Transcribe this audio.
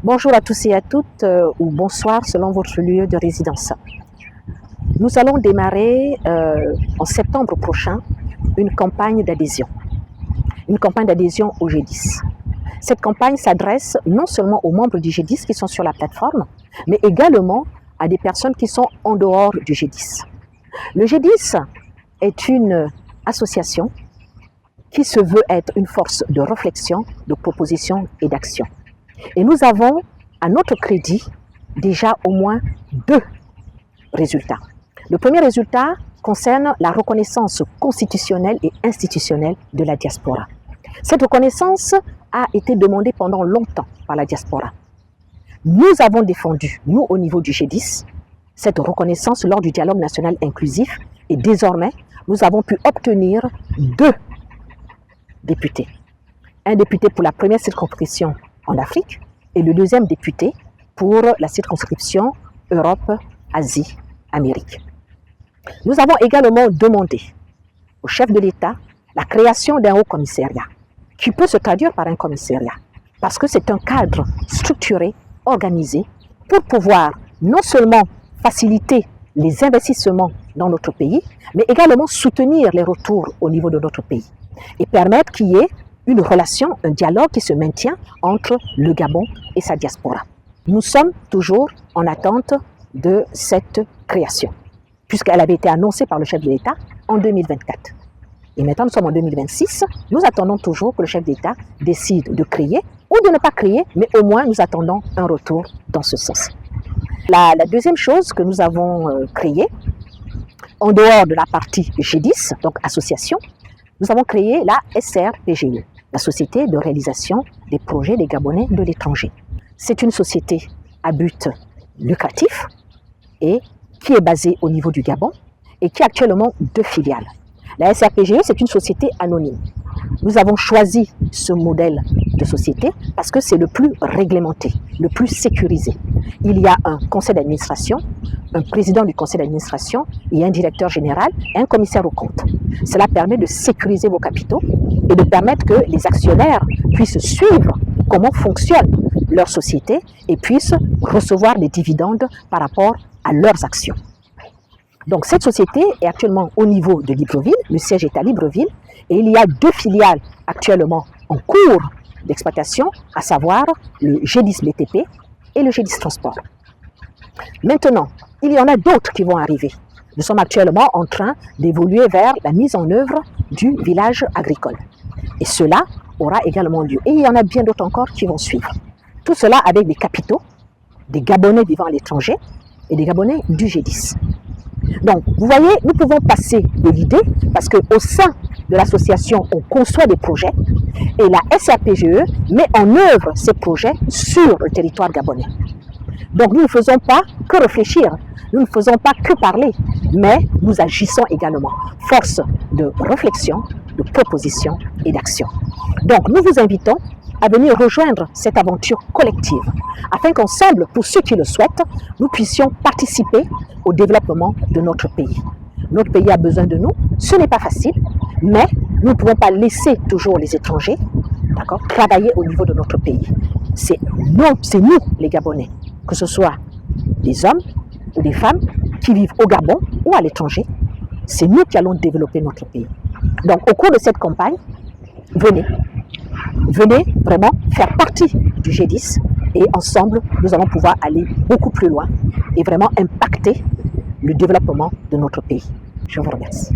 Bonjour à tous et à toutes, ou bonsoir selon votre lieu de résidence. Nous allons démarrer en septembre prochain une campagne d'adhésion au G10. Cette campagne s'adresse non seulement aux membres du G10 qui sont sur la plateforme, mais également à des personnes qui sont en dehors du G10. Le G10 est une association qui se veut être une force de réflexion, de proposition et d'action. Et nous avons, à notre crédit, déjà au moins 2 résultats. Le premier résultat concerne la reconnaissance constitutionnelle et institutionnelle de la diaspora. Cette reconnaissance a été demandée pendant longtemps par la diaspora. Nous avons défendu, nous au niveau du G10, cette reconnaissance lors du dialogue national inclusif et désormais, nous avons pu obtenir 2 députés. Un député pour la première circonscription en Afrique et le deuxième député pour la circonscription Europe, Asie, Amérique. Nous avons également demandé au chef de l'État la création d'un haut commissariat qui peut se traduire par un commissariat parce que c'est un cadre structuré, organisé pour pouvoir non seulement faciliter les investissements dans notre pays, mais également soutenir les retours au niveau de notre pays et permettre qu'il y ait une relation, un dialogue qui se maintient entre le Gabon et sa diaspora. Nous sommes toujours en attente de cette création, puisqu'elle avait été annoncée par le chef de l'État en 2024. Et maintenant, nous sommes en 2026, nous attendons toujours que le chef d'État décide de créer ou de ne pas créer, mais au moins nous attendons un retour dans ce sens. La deuxième chose que nous avons créée, en dehors de la partie G10, donc association, nous avons créé la SRPGE, la Société de réalisation des projets des Gabonais de l'étranger. C'est une société à but lucratif et qui est basée au niveau du Gabon et qui a actuellement 2 filiales. La SRPGE, c'est une société anonyme. Nous avons choisi ce modèle de société parce que c'est le plus réglementé, le plus sécurisé. Il y a un conseil d'administration, un président du conseil d'administration et un directeur général et un commissaire aux comptes. Cela permet de sécuriser vos capitaux et de permettre que les actionnaires puissent suivre comment fonctionne leur société et puissent recevoir des dividendes par rapport à leurs actions. Donc cette société est actuellement au niveau de Libreville, le siège est à Libreville et il y a 2 filiales actuellement en cours d'exploitation, à savoir le G10 BTP et le G10 Transport. Maintenant, il y en a d'autres qui vont arriver. Nous sommes actuellement en train d'évoluer vers la mise en œuvre du village agricole. Et cela aura également lieu. Et il y en a bien d'autres encore qui vont suivre. Tout cela avec des capitaux, des Gabonais vivant à l'étranger et des Gabonais du G10. Donc, vous voyez, nous pouvons passer de l'idée parce qu'au sein de l'association, on conçoit des projets et la SRPGE met en œuvre ces projets sur le territoire gabonais. Donc, nous ne faisons pas que réfléchir, nous ne faisons pas que parler, mais nous agissons également. Force de réflexion, de proposition et d'action. Donc, nous vous invitons à venir rejoindre cette aventure collective, afin qu'ensemble, pour ceux qui le souhaitent, nous puissions participer au développement de notre pays. Notre pays a besoin de nous, ce n'est pas facile, mais nous ne pouvons pas laisser toujours les étrangers travailler au niveau de notre pays. C'est nous, les Gabonais, que ce soit des hommes ou des femmes qui vivent au Gabon ou à l'étranger, c'est nous qui allons développer notre pays. Donc au cours de cette campagne, venez vraiment faire partie du G10 et ensemble, nous allons pouvoir aller beaucoup plus loin et vraiment impacter le développement de notre pays. Je vous remercie.